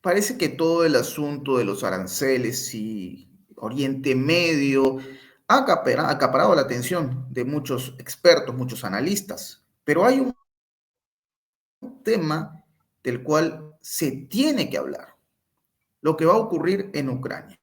parece que todo el asunto de los aranceles y Oriente Medio ha acaparado la atención de muchos expertos, muchos analistas, pero hay un tema del cual se tiene que hablar, lo que va a ocurrir en Ucrania.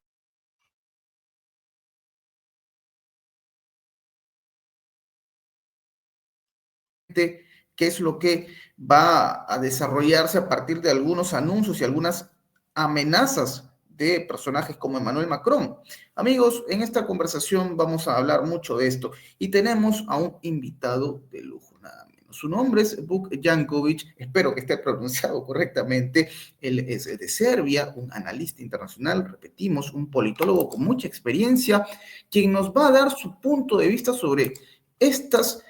Qué es lo que va a desarrollarse a partir de algunos anuncios y algunas amenazas de personajes como Emmanuel Macron. Amigos, en esta conversación vamos a hablar mucho de esto y tenemos a un invitado de lujo, nada menos. Su nombre es Vuk Jankovic, espero que esté pronunciado correctamente. Él es de Serbia, un analista internacional, repetimos, un politólogo con mucha experiencia, quien nos va a dar su punto de vista sobre esta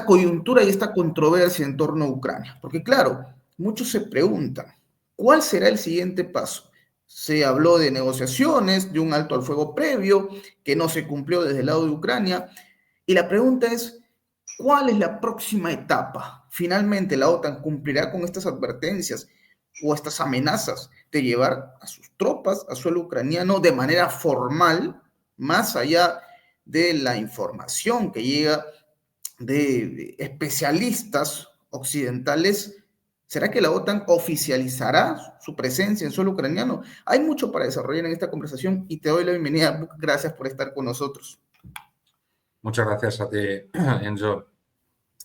coyuntura y esta controversia en torno a Ucrania. Porque claro, muchos se preguntan, ¿cuál será el siguiente paso? Se habló de negociaciones, de un alto al fuego previo, que no se cumplió desde el lado de Ucrania. Y la pregunta es, ¿cuál es la próxima etapa? ¿Finalmente la OTAN cumplirá con estas advertencias o estas amenazas de llevar a sus tropas a suelo ucraniano de manera formal, más allá de la información que llega de especialistas occidentales? ¿Será que la OTAN oficializará su presencia en suelo ucraniano? Hay mucho para desarrollar en esta conversación y te doy la bienvenida. Gracias por estar con nosotros. Muchas gracias a ti, Enzo.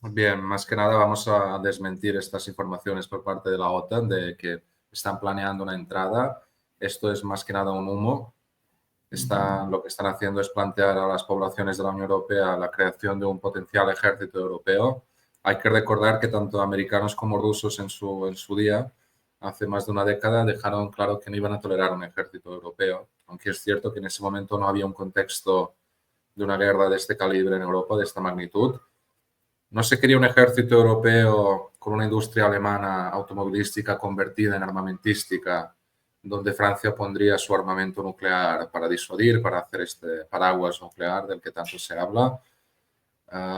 Bien, más que nada vamos a desmentir estas informaciones por parte de la OTAN de que están planeando una entrada. Esto es más que nada un humo. Lo que están haciendo es plantear a las poblaciones de la Unión Europea la creación de un potencial ejército europeo. Hay que recordar que tanto americanos como rusos en su día, hace más de una década, dejaron claro que no iban a tolerar un ejército europeo, aunque es cierto que en ese momento no había un contexto de una guerra de este calibre en Europa, de esta magnitud. No se quería un ejército europeo con una industria alemana automovilística convertida en armamentística, donde Francia pondría su armamento nuclear para disuadir, para hacer este paraguas nuclear del que tanto se habla,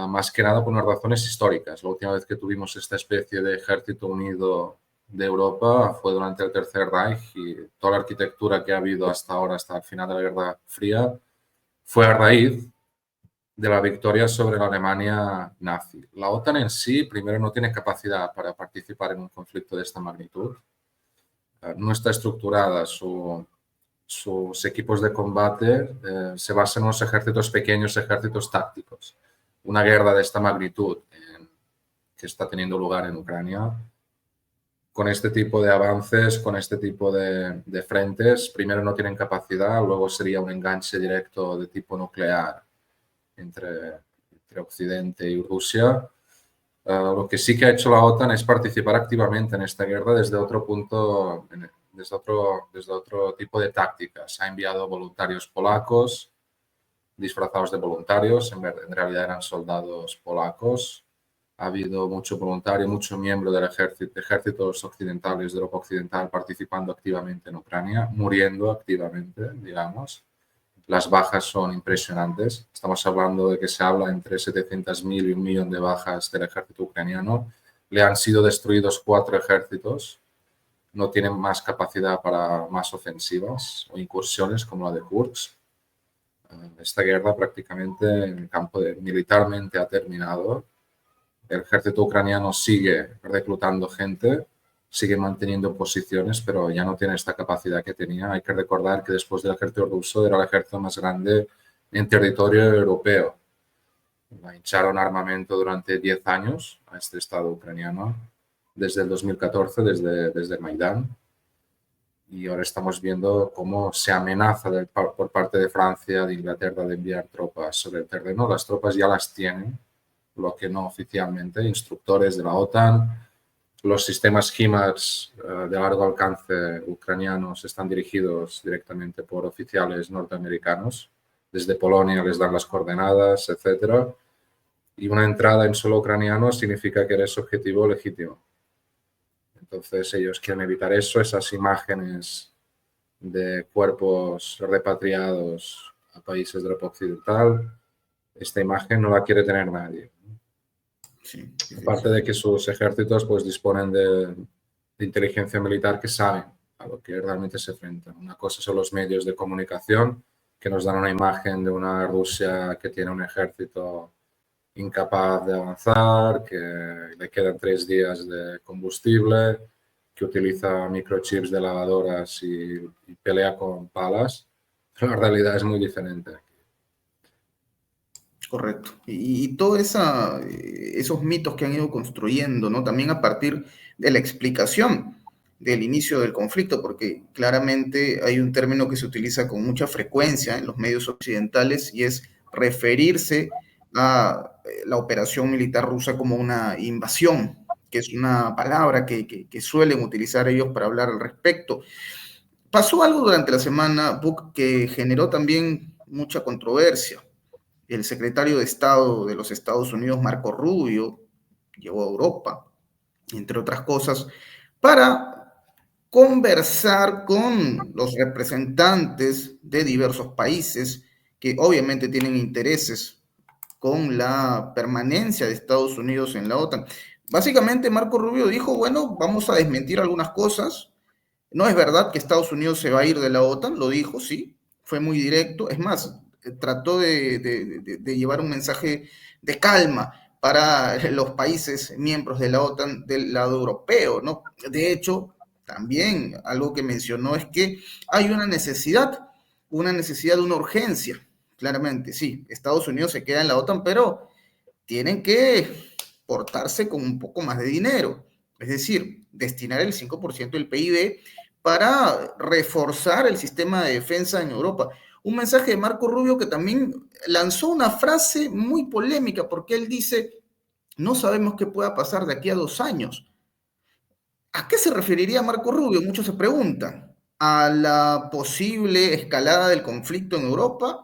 más que nada por unas razones históricas. La última vez que tuvimos esta especie de ejército unido de Europa fue durante el Tercer Reich, y toda la arquitectura que ha habido hasta ahora, hasta el final de la Guerra Fría, fue a raíz de la victoria sobre la Alemania nazi. La OTAN en sí, primero, no tiene capacidad para participar en un conflicto de esta magnitud. No está estructurada, sus equipos de combate se basan en unos ejércitos pequeños, ejércitos tácticos. Una guerra de esta magnitud que está teniendo lugar en Ucrania, con este tipo de avances, con este tipo de frentes, primero no tienen capacidad, luego sería un enganche directo de tipo nuclear entre Occidente y Rusia. Lo que sí que ha hecho la OTAN es participar activamente en esta guerra desde otro punto, desde otro tipo de tácticas. Ha enviado voluntarios polacos disfrazados de voluntarios, en realidad eran soldados polacos. Ha habido mucho voluntario, mucho miembro del ejércitos occidentales de Europa Occidental participando activamente en Ucrania, muriendo activamente, digamos. Las bajas son impresionantes. Estamos hablando de que se habla entre 700.000 y 1.000.000 de bajas del ejército ucraniano. Le han sido destruidos 4 ejércitos. No tienen más capacidad para más ofensivas o incursiones como la de Kursk. Esta guerra prácticamente en el campo militarmente ha terminado. El ejército ucraniano sigue reclutando gente, sigue manteniendo posiciones, pero ya no tiene esta capacidad que tenía. Hay que recordar que después del ejército ruso era el ejército más grande en territorio europeo. Hincharon armamento durante 10 años a este Estado ucraniano, desde el 2014, desde Maidán. Y ahora estamos viendo cómo se amenaza por parte de Francia, de Inglaterra, de enviar tropas sobre el terreno. Las tropas ya las tienen, lo que no oficialmente, instructores de la OTAN. Los sistemas HIMARS de largo alcance ucranianos están dirigidos directamente por oficiales norteamericanos. Desde Polonia les dan las coordenadas, etc. Y una entrada en suelo ucraniano significa que eres objetivo legítimo. Entonces ellos quieren evitar eso, esas imágenes de cuerpos repatriados a países de Europa Occidental. Esta imagen no la quiere tener nadie. Sí, Aparte de que sus ejércitos pues disponen de inteligencia militar que saben a lo que realmente se enfrentan. Una cosa son los medios de comunicación que nos dan una imagen de una Rusia que tiene un ejército incapaz de avanzar, que le quedan 3 días de combustible, que utiliza microchips de lavadoras y pelea con palas. Pero la realidad es muy diferente. Correcto. Y todos esos mitos que han ido construyendo, ¿no? También a partir de la explicación del inicio del conflicto, porque claramente hay un término que se utiliza con mucha frecuencia en los medios occidentales y es referirse a la operación militar rusa como una invasión, que es una palabra que suelen utilizar ellos para hablar al respecto. Pasó algo durante la semana, Book, que generó también mucha controversia. El secretario de Estado de los Estados Unidos, Marco Rubio, llegó a Europa, entre otras cosas, para conversar con los representantes de diversos países que obviamente tienen intereses con la permanencia de Estados Unidos en la OTAN. Básicamente, Marco Rubio dijo, bueno, vamos a desmentir algunas cosas. No es verdad que Estados Unidos se va a ir de la OTAN, lo dijo, sí, fue muy directo. Es más, trató de llevar un mensaje de calma para los países miembros de la OTAN del lado europeo, ¿no? De hecho, también algo que mencionó es que hay una necesidad, una urgencia. Claramente, sí, Estados Unidos se queda en la OTAN, pero tienen que portarse con un poco más de dinero, es decir, destinar el 5% del PIB para reforzar el sistema de defensa en Europa. Un mensaje de Marco Rubio que también lanzó una frase muy polémica porque él dice, no sabemos qué pueda pasar de aquí a 2 años. ¿A qué se referiría Marco Rubio? Muchos se preguntan. ¿A la posible escalada del conflicto en Europa?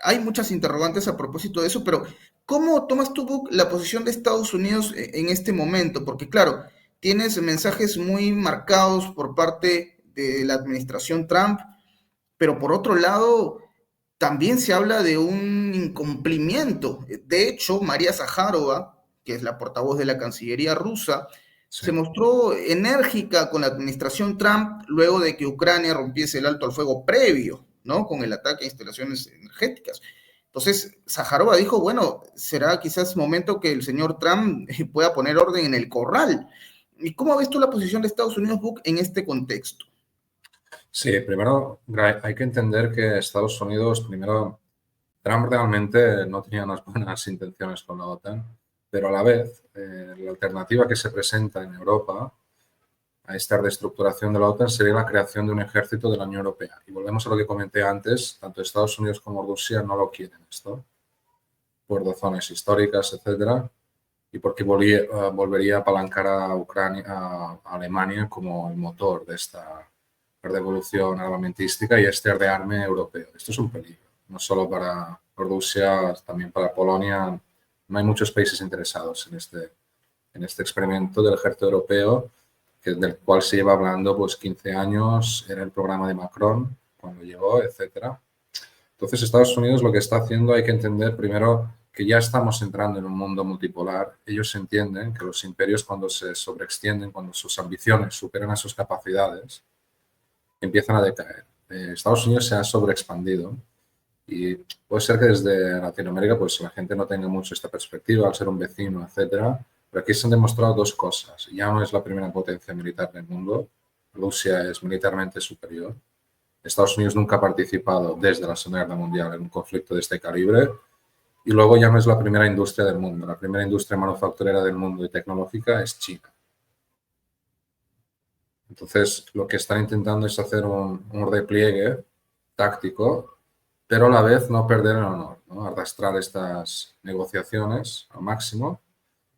Hay muchas interrogantes a propósito de eso, pero ¿cómo tomas tú, Buck, la posición de Estados Unidos en este momento? Porque claro, tienes mensajes muy marcados por parte de la administración Trump, pero por otro lado, también se habla de un incumplimiento. De hecho, María Zaharova, que es la portavoz de la Cancillería rusa, Sí. se mostró enérgica con la administración Trump luego de que Ucrania rompiese el alto al fuego previo, ¿no? Con el ataque a instalaciones energéticas. Entonces, Zaharova dijo, bueno, será quizás momento que el señor Trump pueda poner orden en el corral. ¿Y cómo ves tú la posición de Estados Unidos, Buck, en este contexto? Sí, primero hay que entender que Estados Unidos, primero, Trump realmente no tenía unas buenas intenciones con la OTAN, pero a la vez la alternativa que se presenta en Europa a esta reestructuración de la OTAN sería la creación de un ejército de la Unión Europea. Y volvemos a lo que comenté antes, tanto Estados Unidos como Rusia no lo quieren esto, por razones históricas, etcétera, y porque volvería a apalancar a Ucrania, a Alemania como el motor de esta revolución armamentística y este rearme europeo. Esto es un peligro, no solo para Rusia, también para Polonia. No hay muchos países interesados en este experimento del ejército europeo, del cual se lleva hablando pues 15 años, era el programa de Macron cuando llegó, etcétera. Entonces, Estados Unidos lo que está haciendo, hay que entender primero que ya estamos entrando en un mundo multipolar. Ellos entienden que los imperios cuando se sobreextienden, cuando sus ambiciones superan a sus capacidades, empiezan a decaer. Estados Unidos se ha sobreexpandido y puede ser que desde Latinoamérica pues la gente no tenga mucho esta perspectiva al ser un vecino, etcétera. Pero aquí se han demostrado dos cosas. Ya no es la primera potencia militar del mundo. Rusia es militarmente superior. Estados Unidos nunca ha participado desde la Segunda Guerra Mundial en un conflicto de este calibre. Y luego ya no es la primera industria del mundo. La primera industria manufacturera del mundo y tecnológica es China. Entonces, lo que están intentando es hacer un repliegue táctico, pero a la vez no perder el honor, ¿no? Arrastrar estas negociaciones al máximo.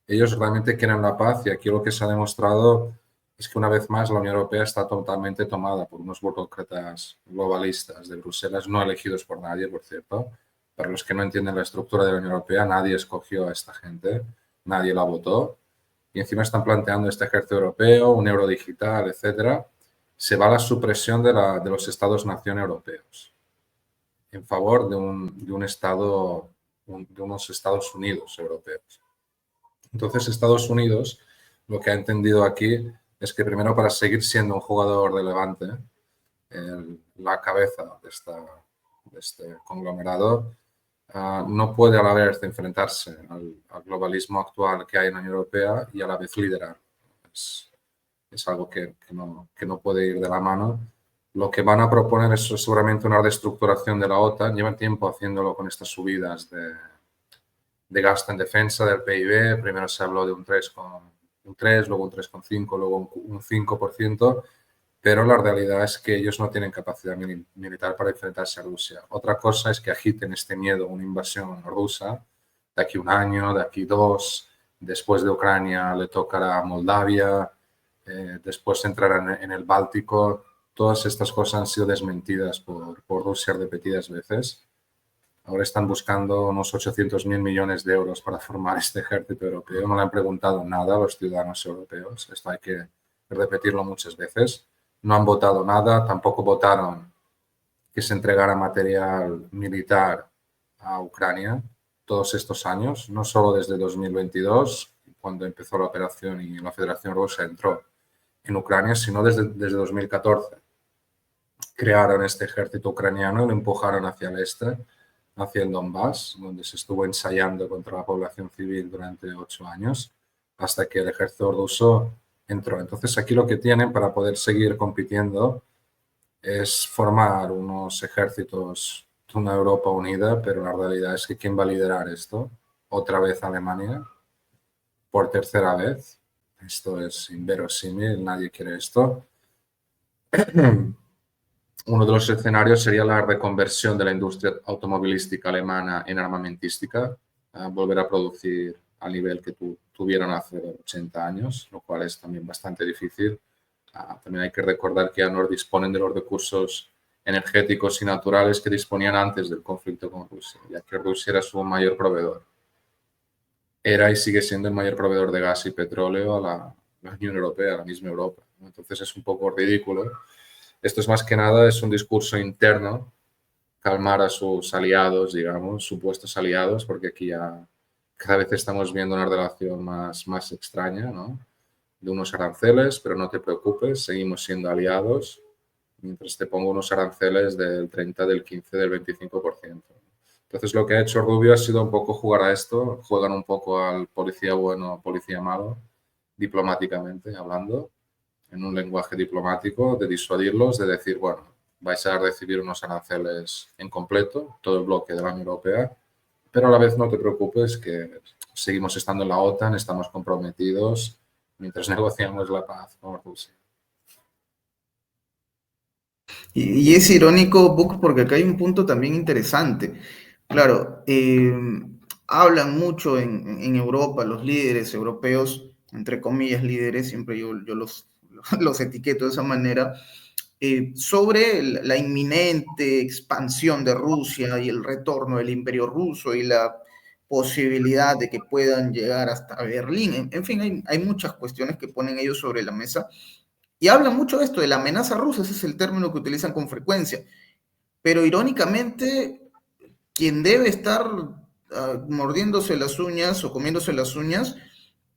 Ellos realmente quieren la paz y aquí lo que se ha demostrado es que una vez más la Unión Europea está totalmente tomada por unos burócratas globalistas de Bruselas, no elegidos por nadie, por cierto. Para los que no entienden la estructura de la Unión Europea, nadie escogió a esta gente, nadie la votó. Y encima están planteando este ejército europeo, un euro digital, etcétera. Se va a la supresión de los estados-nación europeos en favor de un estado, de unos Estados Unidos europeos. Entonces, Estados Unidos lo que ha entendido aquí es que primero para seguir siendo un jugador relevante, la cabeza de este conglomerado, no puede a la vez enfrentarse al globalismo actual que hay en la Unión Europea y a la vez liderar. Es algo que no puede ir de la mano. Lo que van a proponer es seguramente una reestructuración de la OTAN. Llevan tiempo haciéndolo con estas subidas de gasto en defensa del PIB. Primero se habló de un 3, luego un 3,5, luego un 5%, pero la realidad es que ellos no tienen capacidad militar para enfrentarse a Rusia. Otra cosa es que agiten este miedo a una invasión rusa de aquí un año, de aquí 2, después de Ucrania le tocará a Moldavia, después entrarán en el Báltico. Todas estas cosas han sido desmentidas por Rusia repetidas veces. Ahora están buscando unos 800.000 millones de euros para formar este ejército europeo. No le han preguntado nada a los ciudadanos europeos. Esto hay que repetirlo muchas veces. No han votado nada, tampoco votaron que se entregara material militar a Ucrania todos estos años, no solo desde 2022, cuando empezó la operación y la Federación Rusa entró en Ucrania, sino desde 2014. Crearon este ejército ucraniano y lo empujaron hacia el este, hacia el Donbass, donde se estuvo ensayando contra la población civil durante 8 años, hasta que el ejército ruso entró. Entonces aquí lo que tienen para poder seguir compitiendo es formar unos ejércitos de una Europa unida, pero la realidad es que ¿quién va a liderar esto? Otra vez Alemania, por tercera vez. Esto es inverosímil, nadie quiere esto. Uno de los escenarios sería la reconversión de la industria automovilística alemana en armamentística, volver a producir al nivel que tuvieron hace 80 años, lo cual es también bastante difícil. También hay que recordar que ya no disponen de los recursos energéticos y naturales que disponían antes del conflicto con Rusia, ya que Rusia era su mayor proveedor. Era y sigue siendo el mayor proveedor de gas y petróleo a la Unión Europea, a la misma Europa. Entonces es un poco ridículo. Esto es más que nada, es un discurso interno, calmar a sus aliados, digamos, supuestos aliados, porque aquí ya cada vez estamos viendo una relación más extraña, ¿no? De unos aranceles, pero no te preocupes, seguimos siendo aliados, mientras te pongo unos aranceles del 30, del 15, del 25%. Entonces lo que ha hecho Rubio ha sido un poco jugar a esto, juegan un poco al policía bueno, policía malo, diplomáticamente hablando, en un lenguaje diplomático, de disuadirlos, de decir, bueno, vais a recibir unos aranceles en completo, todo el bloque de la Unión Europea, pero a la vez no te preocupes que seguimos estando en la OTAN, estamos comprometidos mientras negociamos la paz con Rusia. Y es irónico, Buck, porque acá hay un punto también interesante. Claro, hablan mucho en Europa, los líderes europeos, entre comillas líderes, siempre yo los etiqueto de esa manera, sobre la inminente expansión de Rusia y el retorno del imperio ruso y la posibilidad de que puedan llegar hasta Berlín. En fin, hay muchas cuestiones que ponen ellos sobre la mesa y hablan mucho de esto, de la amenaza rusa, ese es el término que utilizan con frecuencia. Pero irónicamente, quien debe estar mordiéndose las uñas o comiéndose las uñas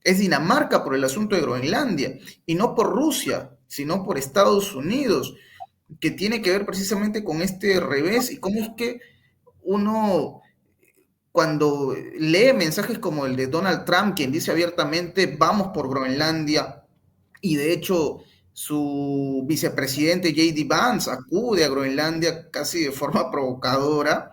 es Dinamarca por el asunto de Groenlandia, y no por Rusia, sino por Estados Unidos, que tiene que ver precisamente con este revés y cómo es que uno, cuando lee mensajes como el de Donald Trump, quien dice abiertamente vamos por Groenlandia, y de hecho su vicepresidente J.D. Vance acude a Groenlandia casi de forma provocadora,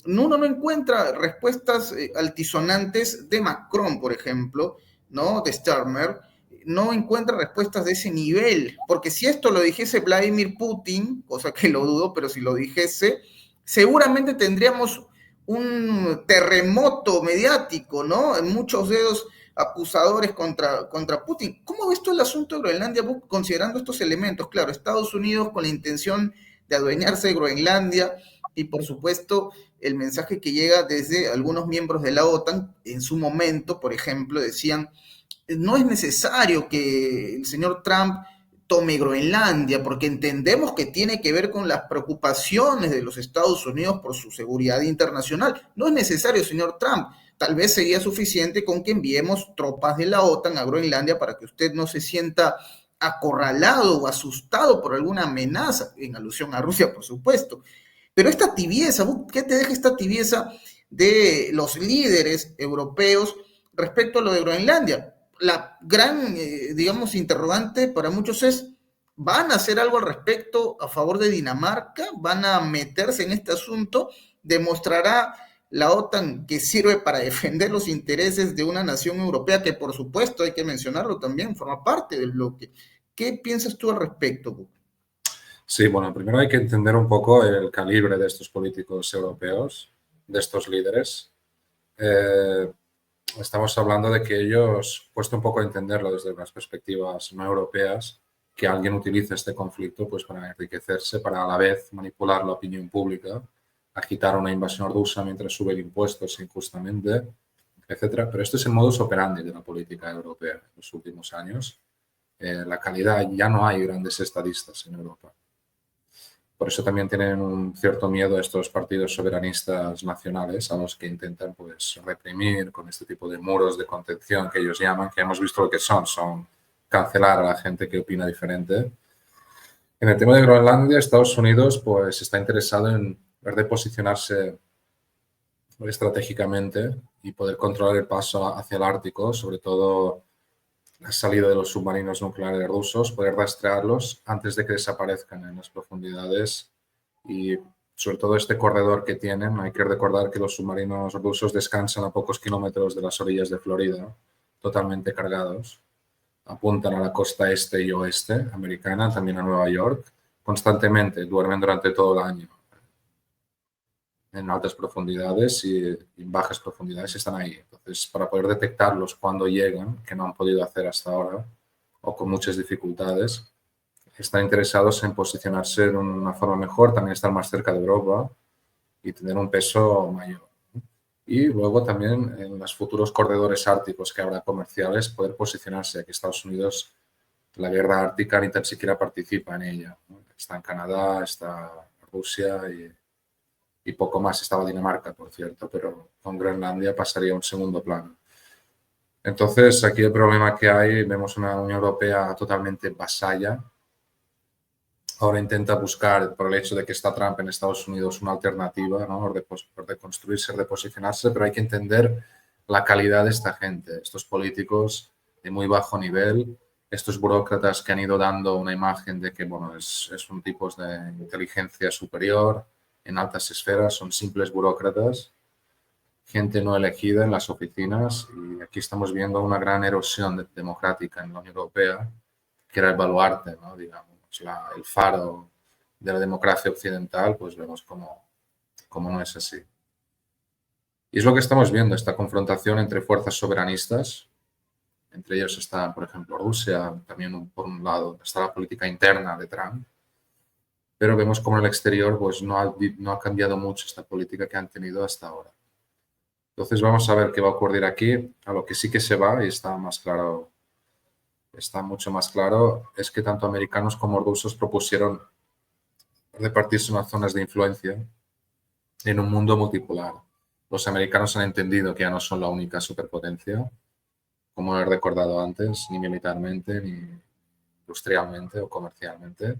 uno no encuentra respuestas altisonantes de Macron, por ejemplo, ¿no? De Starmer, no encuentra respuestas de ese nivel, porque si esto lo dijese Vladimir Putin, cosa que lo dudo, pero si lo dijese, seguramente tendríamos un terremoto mediático, ¿no? En muchos dedos acusadores contra Putin. ¿Cómo ves tú el asunto de Groenlandia, considerando estos elementos? Claro, Estados Unidos con la intención de adueñarse de Groenlandia y por supuesto el mensaje que llega desde algunos miembros de la OTAN en su momento, por ejemplo, decían, no es necesario que el señor Trump tome Groenlandia, porque entendemos que tiene que ver con las preocupaciones de los Estados Unidos por su seguridad internacional. No es necesario, señor Trump. Tal vez sería suficiente con que enviemos tropas de la OTAN a Groenlandia para que usted no se sienta acorralado o asustado por alguna amenaza, en alusión a Rusia, por supuesto. Pero esta tibieza, ¿qué te deja esta tibieza de los líderes europeos respecto a lo de Groenlandia? La gran, digamos, interrogante para muchos es, ¿van a hacer algo al respecto a favor de Dinamarca? ¿Van a meterse en este asunto? ¿Demostrará la OTAN que sirve para defender los intereses de una nación europea que, por supuesto, hay que mencionarlo también, forma parte del bloque? ¿Qué piensas tú al respecto? Sí, bueno, primero hay que entender un poco el calibre de estos políticos europeos, de estos líderes. Estamos hablando de que ellos, cuesta un poco entenderlo desde unas perspectivas no europeas, que alguien utilice este conflicto pues, para enriquecerse, para a la vez manipular la opinión pública, agitar una invasión rusa mientras suben impuestos injustamente, etcétera. Pero esto es el modus operandi de la política europea en los últimos años. La calidad, ya no hay grandes estadistas en Europa. Por eso también tienen un cierto miedo a estos partidos soberanistas nacionales a los que intentan pues, reprimir con este tipo de muros de contención que ellos llaman, que hemos visto lo que son cancelar a la gente que opina diferente. En el tema de Groenlandia, Estados Unidos pues, está interesado en ver de posicionarse estratégicamente y poder controlar el paso hacia el Ártico, sobre todo la salida de los submarinos nucleares rusos, poder rastrearlos antes de que desaparezcan en las profundidades y sobre todo este corredor que tienen. Hay que recordar que los submarinos rusos descansan a pocos kilómetros de las orillas de Florida, totalmente cargados. Apuntan a la costa este y oeste americana, también a Nueva York, constantemente, duermen durante todo el año en altas profundidades y en bajas profundidades están ahí. Entonces, para poder detectarlos cuando llegan, que no han podido hacer hasta ahora, o con muchas dificultades, están interesados en posicionarse de una forma mejor, también estar más cerca de Europa y tener un peso mayor. Y luego también en los futuros corredores árticos que habrá comerciales, poder posicionarse. Aquí Estados Unidos, la guerra ártica ni tan siquiera participa en ella. Está en Canadá, está Rusia y poco más. Estaba Dinamarca, por cierto, pero con Groenlandia pasaría a un segundo plano. Entonces, aquí el problema que hay, vemos una Unión Europea totalmente vasalla. Ahora intenta buscar, por el hecho de que está Trump en Estados Unidos, una alternativa, ¿no? de construirse, de posicionarse, pero hay que entender la calidad de esta gente, estos políticos de muy bajo nivel, estos burócratas que han ido dando una imagen de que bueno, son tipos de inteligencia superior en altas esferas, son simples burócratas, gente no elegida en las oficinas y aquí estamos viendo una gran erosión democrática en la Unión Europea, que era el baluarte, ¿no? Digamos, el faro de la democracia occidental, pues vemos cómo no es así. Y es lo que estamos viendo, esta confrontación entre fuerzas soberanistas. Entre ellos está, por ejemplo, Rusia, también por un lado está la política interna de Trump, pero vemos como en el exterior pues, no ha cambiado mucho esta política que han tenido hasta ahora. Entonces vamos a ver qué va a ocurrir aquí. A lo que sí que se va y está más claro, está mucho más claro, es que tanto americanos como rusos propusieron repartirse unas zonas de influencia en un mundo multipolar. Los americanos han entendido que ya no son la única superpotencia, como he recordado antes, ni militarmente, ni industrialmente o comercialmente. El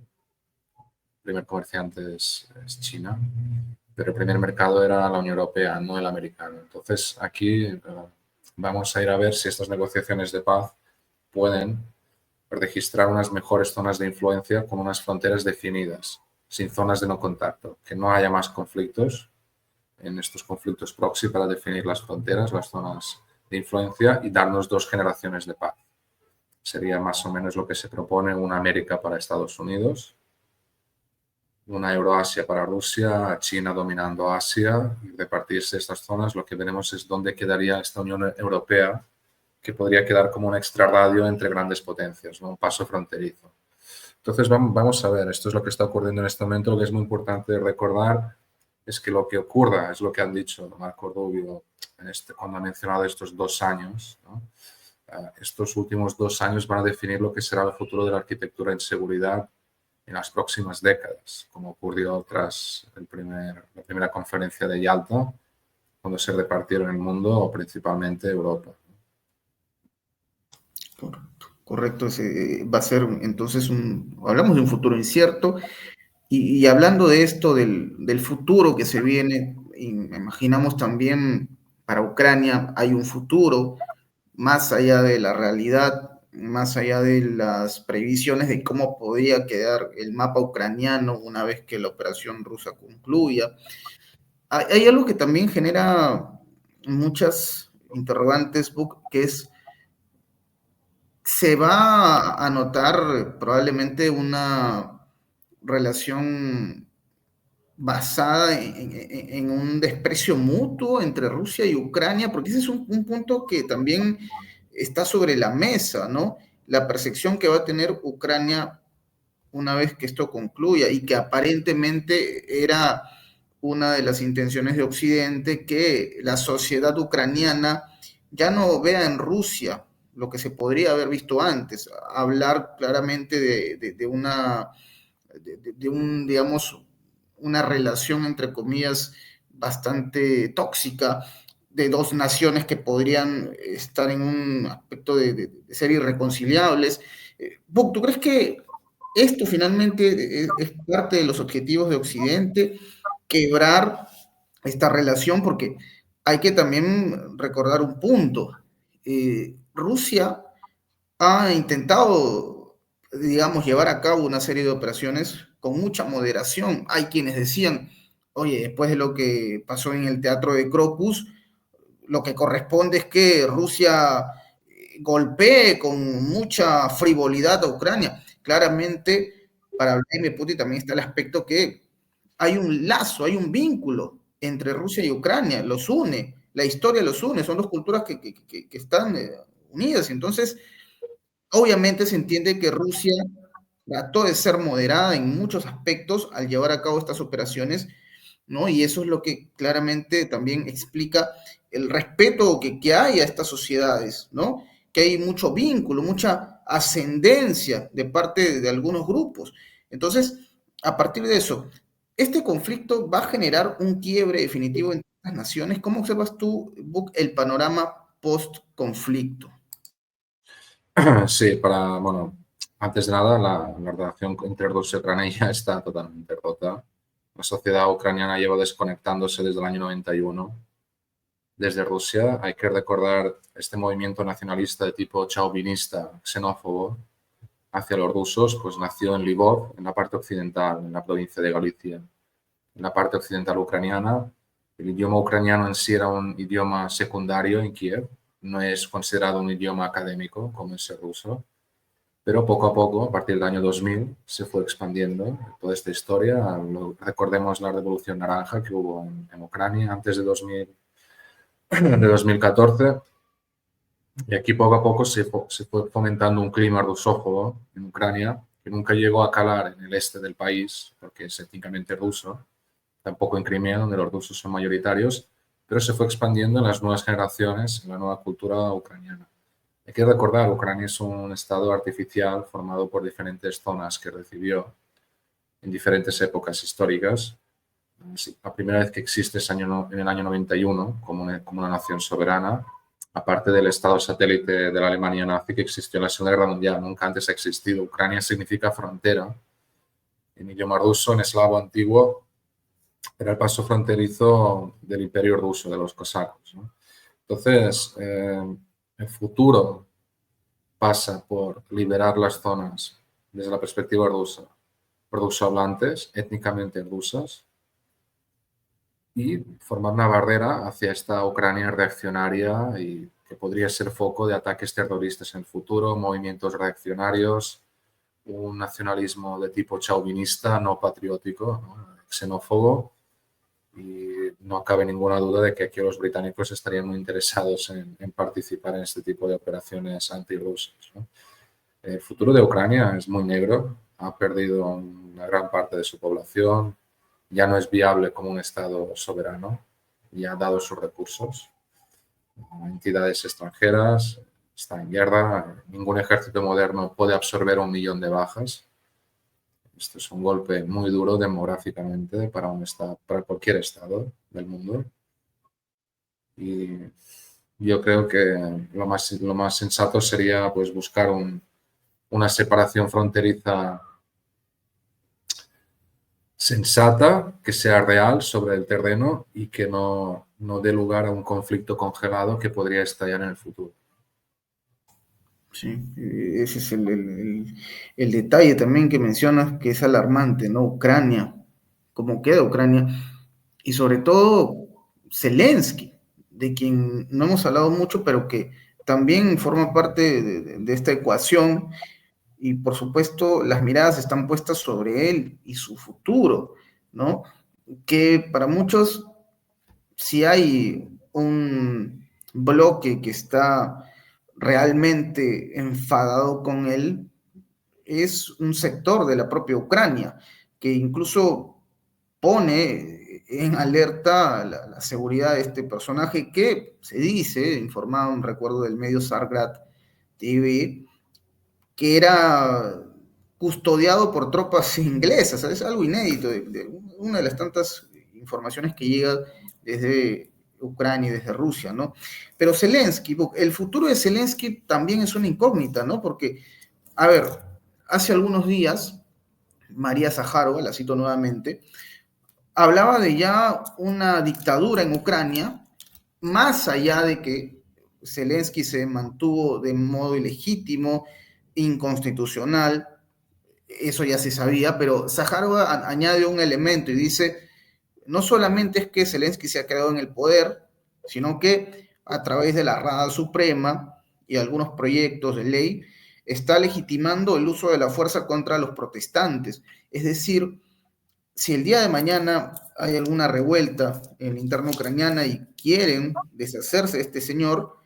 primer comerciante es China, pero el primer mercado era la Unión Europea, no el americano. Entonces, aquí vamos a ir a ver si estas negociaciones de paz pueden registrar unas mejores zonas de influencia con unas fronteras definidas, sin zonas de no contacto, que no haya más conflictos en estos conflictos proxy para definir las fronteras, las zonas de influencia y darnos 2 generaciones de paz. Sería más o menos lo que se propone una América para Estados Unidos, una Euroasia para Rusia, China dominando Asia y repartirse estas zonas. Lo que veremos es dónde quedaría esta Unión Europea, que podría quedar como un extrarradio entre grandes potencias, ¿no? Un paso fronterizo. Entonces vamos a ver, esto es lo que está ocurriendo en este momento. Lo que es muy importante recordar es que lo que ocurra, es lo que han dicho Marco Rubio cuando ha mencionado estos 2 años, ¿no? Estos últimos 2 años van a definir lo que será el futuro de la arquitectura en seguridad en las próximas décadas, como ocurrió tras la primera conferencia de Yalta, cuando se repartieron el mundo, o principalmente Europa. Correcto. correcto, va a ser entonces hablamos de un futuro incierto. Y hablando de esto, del futuro que se viene, imaginamos también para Ucrania hay un futuro más allá de la realidad, más allá de las previsiones de cómo podría quedar el mapa ucraniano una vez que la operación rusa concluya. Hay algo que también genera muchas interrogantes, Book, que es, se va a notar probablemente una relación basada en un desprecio mutuo entre Rusia y Ucrania, porque ese es un punto que también está sobre la mesa, ¿no? La percepción que va a tener Ucrania una vez que esto concluya y que aparentemente era una de las intenciones de Occidente, que la sociedad ucraniana ya no vea en Rusia lo que se podría haber visto antes, hablar claramente de un, digamos, una relación, entre comillas, bastante tóxica de dos naciones que podrían estar en un aspecto de ser irreconciliables. ¿Tú crees que esto finalmente es parte de los objetivos de Occidente, quebrar esta relación? Porque hay que también recordar un punto. Rusia ha intentado, digamos, llevar a cabo una serie de operaciones con mucha moderación. Hay quienes decían, oye, después de lo que pasó en el teatro de Crocus, lo que corresponde es que Rusia golpee con mucha frivolidad a Ucrania. Claramente, para Vladimir Putin también está el aspecto que hay un lazo, hay un vínculo entre Rusia y Ucrania, los une, la historia los une, son dos culturas que están unidas. Entonces, obviamente se entiende que Rusia trató de ser moderada en muchos aspectos al llevar a cabo estas operaciones, ¿no? Y eso es lo que claramente también explica el respeto que hay a estas sociedades, ¿no? Que hay mucho vínculo, mucha ascendencia de parte de algunos grupos. Entonces, a partir de eso, este conflicto va a generar un quiebre definitivo entre las naciones. ¿Cómo observas tú, Buck, el panorama post-conflicto? Sí, bueno, antes de nada, la relación entre Rusia y Ucrania ya está totalmente rota. La sociedad ucraniana lleva desconectándose desde el año 91. Desde Rusia hay que recordar este movimiento nacionalista de tipo chauvinista, xenófobo, hacia los rusos, pues nació en Lvov, en la parte occidental, en la provincia de Galicia. En la parte occidental ucraniana, el idioma ucraniano en sí era un idioma secundario en Kiev, no es considerado un idioma académico como es el ruso, pero poco a poco, a partir del año 2000, se fue expandiendo toda esta historia. Recordemos la Revolución Naranja que hubo en Ucrania antes de 2014. Y aquí poco a poco se fue fomentando un clima rusófobo en Ucrania que nunca llegó a calar en el este del país, porque es étnicamente ruso, tampoco en Crimea, donde los rusos son mayoritarios, pero se fue expandiendo en las nuevas generaciones, en la nueva cultura ucraniana. Hay que recordar, Ucrania es un estado artificial formado por diferentes zonas que recibió en diferentes épocas históricas. La primera vez que existe es en el año 91 como una nación soberana, aparte del estado satélite de la Alemania nazi que existió en la Segunda Guerra Mundial. Nunca antes ha existido. Ucrania significa frontera. En idioma ruso, en eslavo antiguo, era el paso fronterizo del Imperio Ruso, de los cosacos, ¿no? Entonces, el futuro pasa por liberar las zonas desde la perspectiva rusa, por rusohablantes, étnicamente rusas, y formar una barrera hacia esta Ucrania reaccionaria y que podría ser foco de ataques terroristas en el futuro, movimientos reaccionarios, un nacionalismo de tipo chauvinista, no patriótico, ¿no? Xenófobo, y no cabe ninguna duda de que aquí los británicos estarían muy interesados en participar en este tipo de operaciones antirrusas, ¿no? El futuro de Ucrania es muy negro, ha perdido una gran parte de su población, ya no es viable como un Estado soberano, ya ha dado sus recursos a entidades extranjeras, está en guerra, ningún ejército moderno puede absorber 1 millón de bajas. Esto es un golpe muy duro demográficamente para un estado, para cualquier estado del mundo. Y yo creo que lo más sensato sería pues buscar una separación fronteriza sensata, que sea real sobre el terreno y que no dé lugar a un conflicto congelado que podría estallar en el futuro. Sí, ese es el detalle también que mencionas, que es alarmante, ¿no? Ucrania, cómo queda Ucrania, y sobre todo Zelensky, de quien no hemos hablado mucho, pero que también forma parte de esta ecuación, y por supuesto las miradas están puestas sobre él y su futuro, ¿no? Que para muchos, si hay un bloque que está realmente enfadado con él, es un sector de la propia Ucrania, que incluso pone en alerta la seguridad de este personaje que se dice, informado un recuerdo del medio Sargrad TV, que era custodiado por tropas inglesas. Es algo inédito, una de las tantas informaciones que llega desde Ucrania y desde Rusia, ¿no? Pero Zelensky, el futuro de Zelensky también es una incógnita, ¿no? Porque, a ver, hace algunos días, María Zaharova, la cito nuevamente, hablaba de ya una dictadura en Ucrania, más allá de que Zelensky se mantuvo de modo ilegítimo, inconstitucional, eso ya se sabía, pero Zaharova añade un elemento y dice, no solamente es que Zelensky se ha quedado en el poder, sino que a través de la Rada Suprema y algunos proyectos de ley, está legitimando el uso de la fuerza contra los protestantes. Es decir, si el día de mañana hay alguna revuelta en la interna ucraniana y quieren deshacerse de este señor,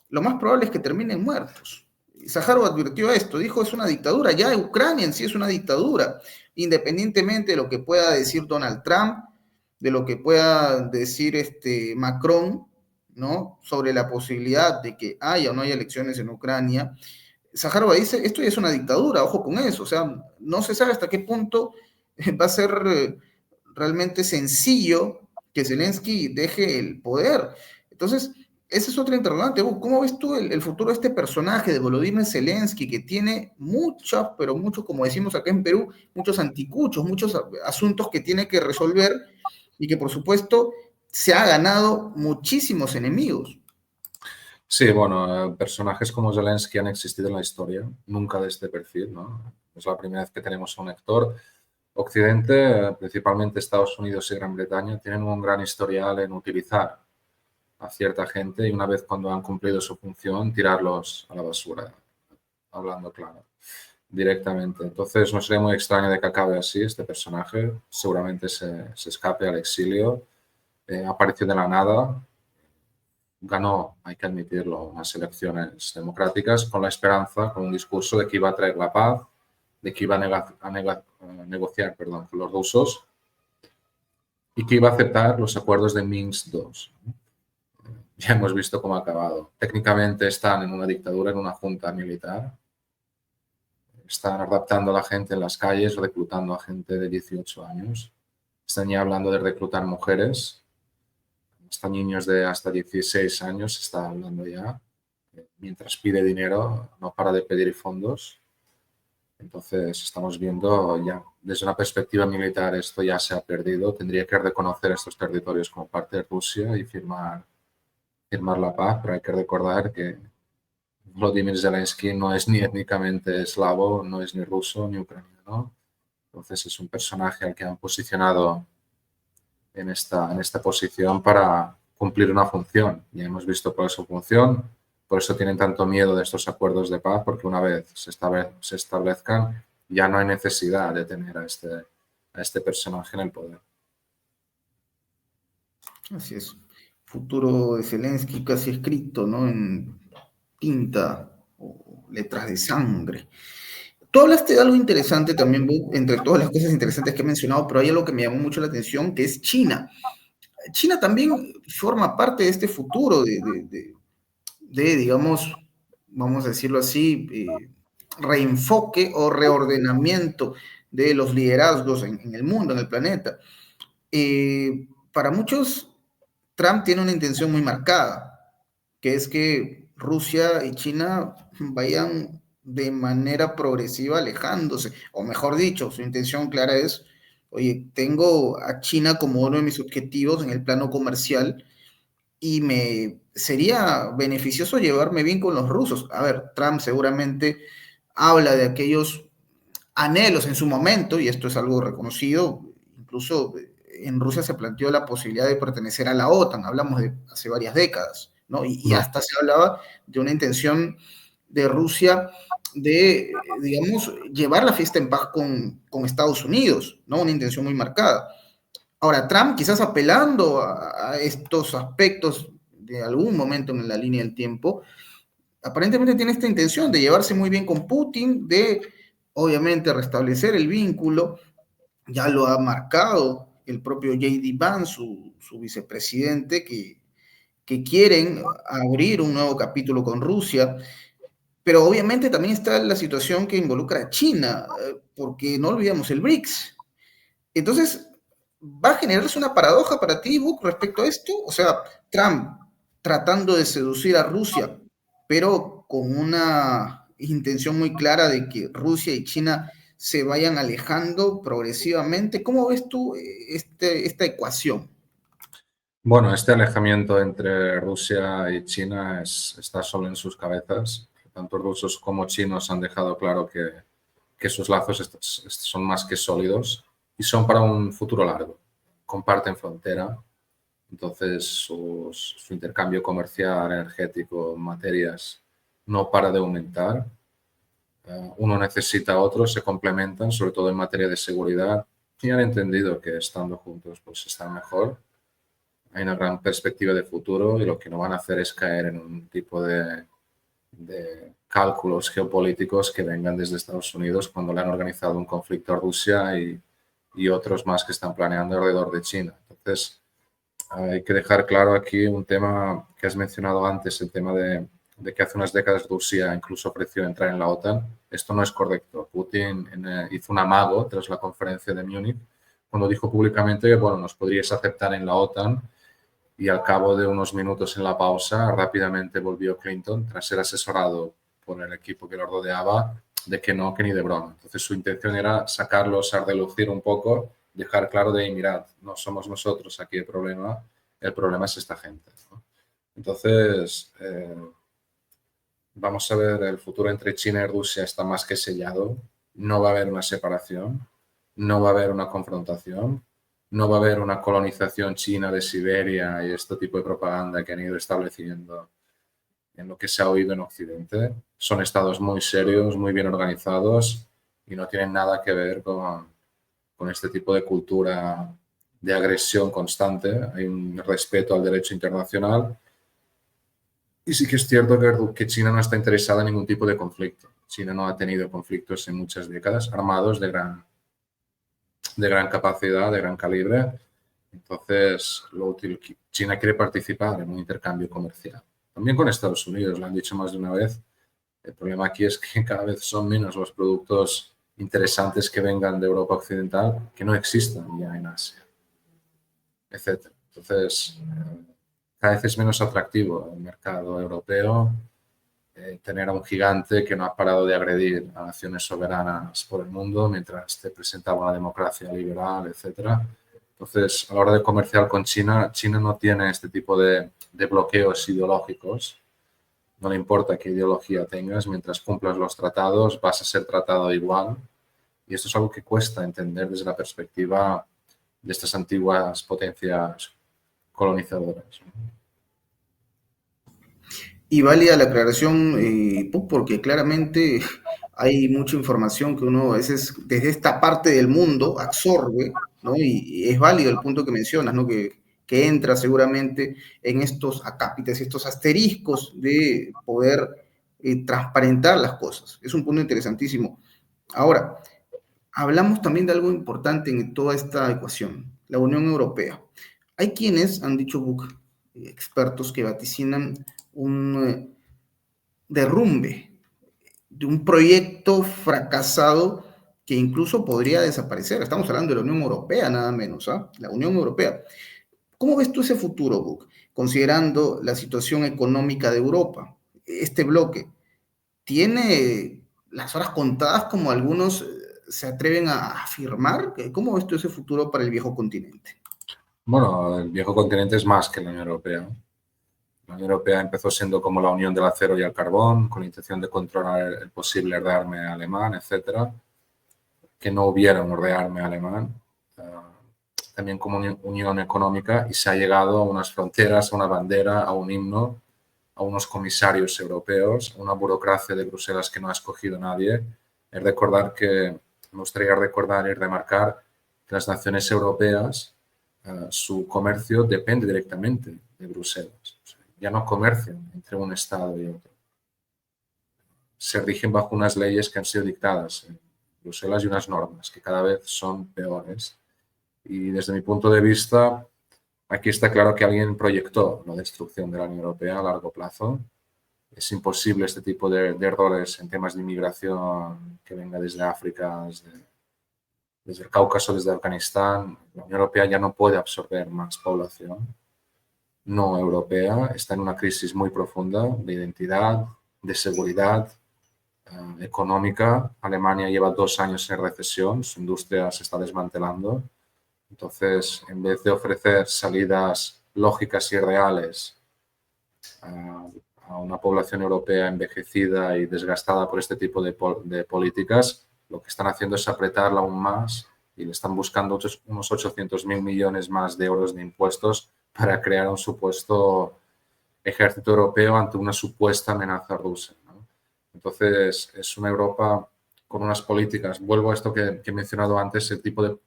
lo más probable es que terminen muertos. Sájarov advirtió esto, dijo es una dictadura, ya Ucrania en sí es una dictadura, independientemente de lo que pueda decir Donald Trump, de lo que pueda decir Macron, ¿no? Sobre la posibilidad de que haya o no haya elecciones en Ucrania. Sájarov dice, esto ya es una dictadura, ojo con eso, o sea, no se sabe hasta qué punto va a ser realmente sencillo que Zelensky deje el poder. Entonces, esa es otra interrogante. ¿Cómo ves tú el futuro de este personaje de Volodymyr Zelensky, que tiene muchos, pero muchos, como decimos acá en Perú, muchos anticuchos, muchos asuntos que tiene que resolver y que por supuesto se ha ganado muchísimos enemigos? Sí, bueno, personajes como Zelensky han existido en la historia, nunca de este perfil, ¿no? Es la primera vez que tenemos a un actor. Occidente, principalmente Estados Unidos y Gran Bretaña, tienen un gran historial en utilizar a cierta gente y una vez cuando han cumplido su función, tirarlos a la basura, hablando claro, directamente. Entonces no sería muy extraño de que acabe así este personaje, seguramente se escape al exilio, apareció de la nada, ganó, hay que admitirlo, unas elecciones democráticas con la esperanza, con un discurso de que iba a traer la paz, de que iba a negociar perdón, con los rusos y que iba a aceptar los acuerdos de Minsk II. Ya hemos visto cómo ha acabado. Técnicamente están en una dictadura, en una junta militar. Están adaptando a la gente en las calles, reclutando a gente de 18 años. Están ya hablando de reclutar mujeres. Hasta niños de hasta 16 años se está hablando ya. Mientras pide dinero, no para de pedir fondos. Entonces estamos viendo ya desde una perspectiva militar esto ya se ha perdido. Tendría que reconocer estos territorios como parte de Rusia y firmar la paz, pero hay que recordar que Volodymyr Zelensky no es ni étnicamente eslavo, no es ni ruso ni ucraniano. Entonces es un personaje al que han posicionado en esta posición para cumplir una función. Ya hemos visto por su función, por eso tienen tanto miedo de estos acuerdos de paz, porque una vez se establezcan, ya no hay necesidad de tener a este personaje en el poder. Así es. Futuro de Zelensky casi escrito, ¿no? En tinta o letras de sangre. Tú hablaste de algo interesante también, entre todas las cosas interesantes que he mencionado, pero hay algo que me llamó mucho la atención, que es China. China también forma parte de este futuro digamos, vamos a decirlo así, reenfoque o reordenamiento de los liderazgos en el mundo, en el planeta. Para muchos, Trump tiene una intención muy marcada, que es que Rusia y China vayan de manera progresiva alejándose, o mejor dicho, su intención clara es, oye, tengo a China como uno de mis objetivos en el plano comercial y me sería beneficioso llevarme bien con los rusos. A ver, Trump seguramente habla de aquellos anhelos en su momento, y esto es algo reconocido, incluso en Rusia se planteó la posibilidad de pertenecer a la OTAN, hablamos de hace varias décadas, ¿no? Y No. hasta se hablaba de una intención de Rusia de, digamos, llevar la fiesta en paz con Estados Unidos, ¿no? Una intención muy marcada. Ahora, Trump quizás apelando a estos aspectos de algún momento en la línea del tiempo, aparentemente tiene esta intención de llevarse muy bien con Putin, de obviamente restablecer el vínculo, ya lo ha marcado el propio J.D. Vance, su vicepresidente, que quieren abrir un nuevo capítulo con Rusia, pero obviamente también está la situación que involucra a China, porque no olvidemos el BRICS. Entonces, ¿va a generarse una paradoja para ti, Book, respecto a esto? O sea, Trump tratando de seducir a Rusia, pero con una intención muy clara de que Rusia y China se vayan alejando progresivamente. ¿Cómo ves tú esta ecuación? Bueno, este alejamiento entre Rusia y China está solo en sus cabezas. Tanto rusos como chinos han dejado claro que sus lazos son más que sólidos y son para un futuro largo. Comparten frontera, entonces su intercambio comercial, energético, materias, no para de aumentar. Uno necesita a otro, se complementan, sobre todo en materia de seguridad, y han entendido que estando juntos pues están mejor. Hay una gran perspectiva de futuro y lo que no van a hacer es caer en un tipo de cálculos geopolíticos que vengan desde Estados Unidos cuando le han organizado un conflicto a Rusia y otros más que están planeando alrededor de China. Entonces, hay que dejar claro aquí un tema que has mencionado antes, el tema de que hace unas décadas Rusia incluso ofreció entrar en la OTAN. Esto no es correcto. Putin hizo un amago tras la conferencia de Múnich cuando dijo públicamente que, bueno, nos podríais aceptar en la OTAN y al cabo de unos minutos en la pausa rápidamente volvió Clinton tras ser asesorado por el equipo que lo rodeaba de que no, que ni de broma. Entonces su intención era sacarlos a relucir un poco, dejar claro de, mirad, no somos nosotros aquí el problema es esta gente, ¿no? Entonces, vamos a ver, el futuro entre China y Rusia está más que sellado, no va a haber una separación, no va a haber una confrontación, no va a haber una colonización china de Siberia y este tipo de propaganda que han ido estableciendo en lo que se ha oído en Occidente. Son estados muy serios, muy bien organizados y no tienen nada que ver con este tipo de cultura de agresión constante. Hay un respeto al derecho internacional y sí que es cierto que China no está interesada en ningún tipo de conflicto. China no ha tenido conflictos en muchas décadas armados de gran capacidad, de gran calibre. Entonces, China quiere participar en un intercambio comercial. También con Estados Unidos, lo han dicho más de una vez. El problema aquí es que cada vez son menos los productos interesantes que vengan de Europa Occidental que no existan ya en Asia, etcétera. Entonces, cada vez es menos atractivo el mercado europeo tener a un gigante que no ha parado de agredir a naciones soberanas por el mundo mientras te presentaba una democracia liberal, etcétera. Entonces, a la hora de comerciar con China, China no tiene este tipo de bloqueos ideológicos. No le importa qué ideología tengas, mientras cumplas los tratados vas a ser tratado igual. Y esto es algo que cuesta entender desde la perspectiva de estas antiguas potencias colonizadoras. Y válida la aclaración, porque claramente hay mucha información que uno a veces desde esta parte del mundo absorbe, ¿no? Y es válido el punto que mencionas, ¿no? Que entra seguramente en estos acápites, estos asteriscos de poder transparentar las cosas. Es un punto interesantísimo. Ahora, hablamos también de algo importante en toda esta ecuación, la Unión Europea. Hay quienes han dicho, expertos que vaticinan un derrumbe de un proyecto fracasado que incluso podría desaparecer. Estamos hablando de la Unión Europea, nada menos, ¿ah? La Unión Europea. ¿Cómo ves tú ese futuro, Book? Considerando la situación económica de Europa, este bloque, ¿tiene las horas contadas como algunos se atreven a afirmar? ¿Cómo ves tú ese futuro para el viejo continente? Bueno, el viejo continente es más que la Unión Europea. La Unión Europea empezó siendo como la Unión del Acero y el Carbón, con la intención de controlar el posible rearme alemán, etcétera, que no hubiera un rearme alemán, también como unión económica, y se ha llegado a unas fronteras, a una bandera, a un himno, a unos comisarios europeos, a una burocracia de Bruselas que no ha escogido nadie. Me gustaría recordar y remarcar que las naciones europeas, su comercio depende directamente de Bruselas. O sea, ya no comercian entre un Estado y otro. Se rigen bajo unas leyes que han sido dictadas en Bruselas y unas normas que cada vez son peores. Y desde mi punto de vista, aquí está claro que alguien proyectó la destrucción de la Unión Europea a largo plazo. Es imposible este tipo de errores en temas de inmigración que venga desde África, desde el Cáucaso, desde Afganistán. La Unión Europea ya no puede absorber más población no europea. Está en una crisis muy profunda de identidad, de seguridad, económica. Alemania lleva 2 años en recesión, su industria se está desmantelando. Entonces, en vez de ofrecer salidas lógicas y reales a una población europea envejecida y desgastada por este tipo de políticas, lo que están haciendo es apretarla aún más y le están buscando unos 800.000 millones más de euros de impuestos para crear un supuesto ejército europeo ante una supuesta amenaza rusa, ¿no? Entonces, es una Europa con unas políticas, vuelvo a esto que he mencionado antes, el tipo de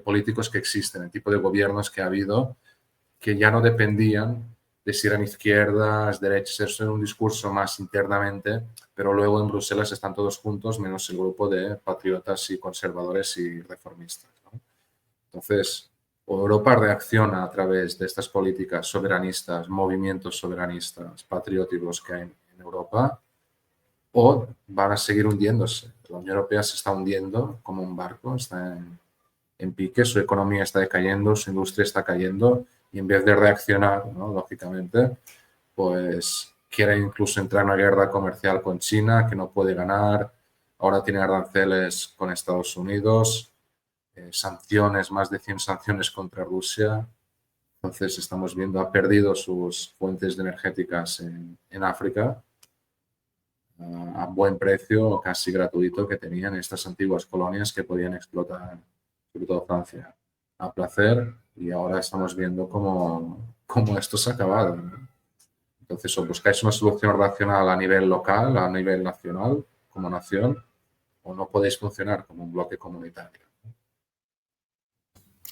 políticos que existen, el tipo de gobiernos que ha habido, que ya no dependían de si eran izquierdas, derechas, eso era un discurso más internamente, pero luego en Bruselas están todos juntos, menos el grupo de patriotas y conservadores y reformistas, ¿no? Entonces, o Europa reacciona a través de estas políticas soberanistas, movimientos soberanistas, patrióticos que hay en Europa, o van a seguir hundiéndose. La Unión Europea se está hundiendo como un barco, está en pique, su economía está decayendo, su industria está cayendo, y en vez de reaccionar, ¿no?, lógicamente, pues quiere incluso entrar en una guerra comercial con China que no puede ganar, ahora tiene aranceles con Estados Unidos, sanciones, más de 100 sanciones contra Rusia. Entonces estamos viendo, ha perdido sus fuentes energéticas en África a buen precio, casi gratuito, que tenían estas antiguas colonias que podían explotar, sobre todo Francia, a placer, y ahora estamos viendo cómo esto se ha acabado, ¿no? Entonces, o buscáis una solución racional a nivel local, a nivel nacional, como nación, o no podéis funcionar como un bloque comunitario.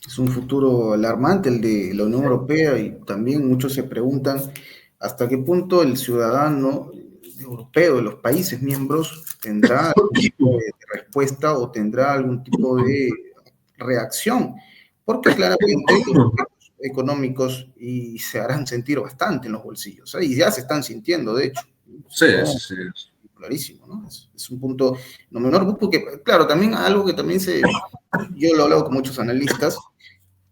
Es un futuro alarmante el de la Unión Europea y también muchos se preguntan hasta qué punto el ciudadano europeo de los países miembros tendrá algún tipo de respuesta o tendrá algún tipo de reacción, porque claramente los efectos económicos y se harán sentir bastante en los bolsillos, ¿eh? Y ya se están sintiendo, de hecho, Sí, ¿no? sí, sí. Clarísimo, ¿no? Es un punto no menor, porque, claro, también algo que también yo lo he hablado con muchos analistas,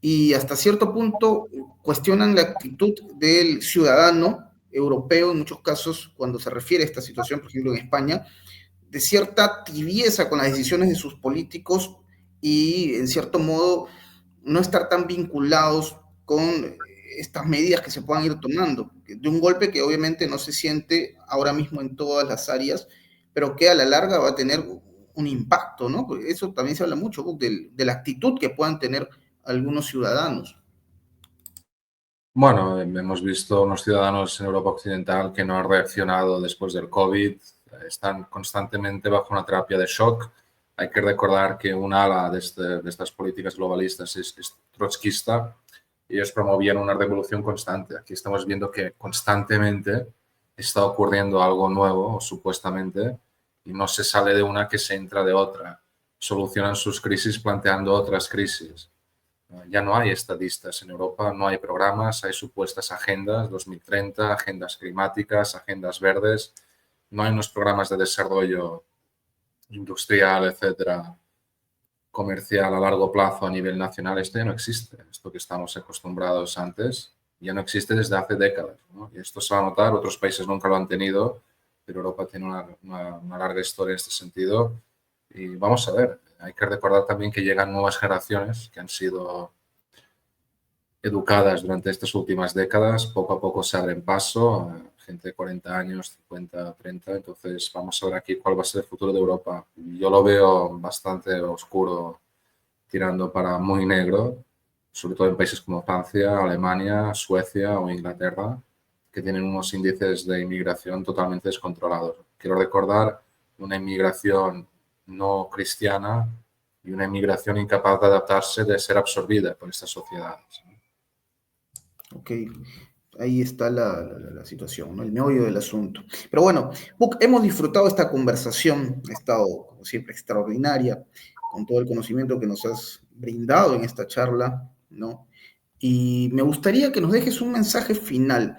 y hasta cierto punto cuestionan la actitud del ciudadano europeo, en muchos casos, cuando se refiere a esta situación, por ejemplo en España, de cierta tibieza con las decisiones de sus políticos y, en cierto modo, no estar tan vinculados con estas medidas que se puedan ir tomando, de un golpe que obviamente no se siente ahora mismo en todas las áreas, pero que a la larga va a tener un impacto, ¿no? Porque eso también se habla mucho de la actitud que puedan tener algunos ciudadanos. Bueno, hemos visto unos ciudadanos en Europa Occidental que no han reaccionado después del COVID, están constantemente bajo una terapia de shock. Hay que recordar que un ala de estas políticas globalistas es trotskista y ellos promovían una revolución constante. Aquí estamos viendo que constantemente está ocurriendo algo nuevo, supuestamente, y no se sale de una que se entra de otra. Solucionan sus crisis planteando otras crisis. Ya no hay estadistas en Europa, no hay programas, hay supuestas agendas 2030, agendas climáticas, agendas verdes, no hay unos programas de desarrollo industrial, etcétera, comercial a largo plazo a nivel nacional. Esto ya no existe, esto que estamos acostumbrados antes ya no existe desde hace décadas, ¿no? Y esto se va a notar, otros países nunca lo han tenido, pero Europa tiene una larga historia en este sentido y vamos a ver. Hay que recordar también que llegan nuevas generaciones que han sido educadas durante estas últimas décadas, poco a poco se abren paso, gente de 40 años, 50, 30, entonces vamos a ver aquí cuál va a ser el futuro de Europa. Yo lo veo bastante oscuro, tirando para muy negro, sobre todo en países como Francia, Alemania, Suecia o Inglaterra, que tienen unos índices de inmigración totalmente descontrolados. Quiero recordar una inmigración no cristiana y una inmigración incapaz de adaptarse, de ser absorbida por estas sociedades. Ok, ahí está la situación, ¿no? El meollo del asunto. Pero bueno, Buck, hemos disfrutado esta conversación, ha estado, como siempre, extraordinaria, con todo el conocimiento que nos has brindado en esta charla, ¿no? Y me gustaría que nos dejes un mensaje final,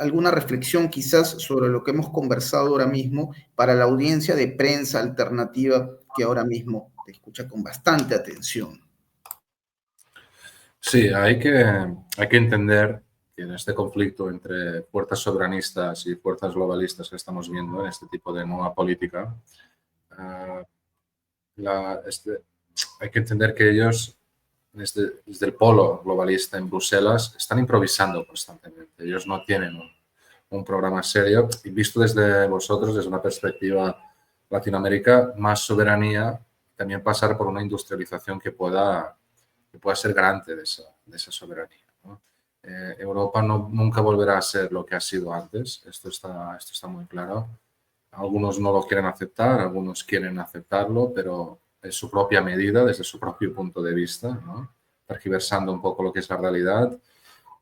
alguna reflexión quizás sobre lo que hemos conversado ahora mismo para la audiencia de prensa alternativa que ahora mismo te escucha con bastante atención. Sí, hay que entender que en este conflicto entre fuerzas soberanistas y fuerzas globalistas que estamos viendo en este tipo de nueva política, ah, hay que entender que ellos, desde el polo globalista en Bruselas, están improvisando constantemente. Ellos no tienen un programa serio y visto desde vosotros, desde una perspectiva Latinoamérica, más soberanía, también pasar por una industrialización que pueda ser garante de esa soberanía, ¿no? Europa nunca volverá a ser lo que ha sido antes, esto está muy claro. Algunos no lo quieren aceptar, algunos quieren aceptarlo, pero es su propia medida, desde su propio punto de vista, ¿no? Tergiversando un poco lo que es la realidad.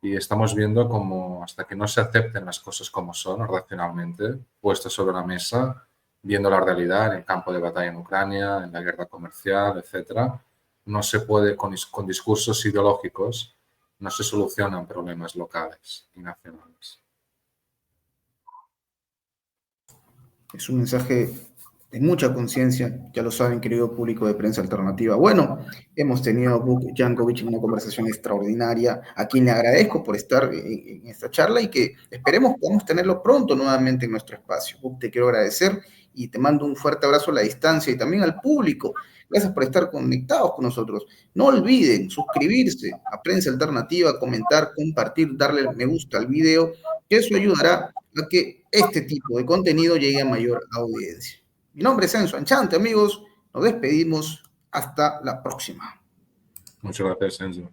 Y estamos viendo como hasta que no se acepten las cosas como son, racionalmente, puestas sobre la mesa, viendo la realidad en el campo de batalla en Ucrania, en la guerra comercial, etcétera, no se puede, con discursos ideológicos, no se solucionan problemas locales y nacionales. Es un mensaje de mucha conciencia, ya lo saben, querido público de Prensa Alternativa. Bueno, hemos tenido a Vuk Jankovic en una conversación extraordinaria, a quien le agradezco por estar en esta charla y que esperemos podamos tenerlo pronto nuevamente en nuestro espacio. Vuk, te quiero agradecer y te mando un fuerte abrazo a la distancia y también al público. Gracias por estar conectados con nosotros. No olviden suscribirse a Prensa Alternativa, comentar, compartir, darle me gusta al video, que eso ayudará a que este tipo de contenido llegue a mayor audiencia. Mi nombre es Enzo Anchante, amigos. Nos despedimos. Hasta la próxima. Muchas gracias, Enzo.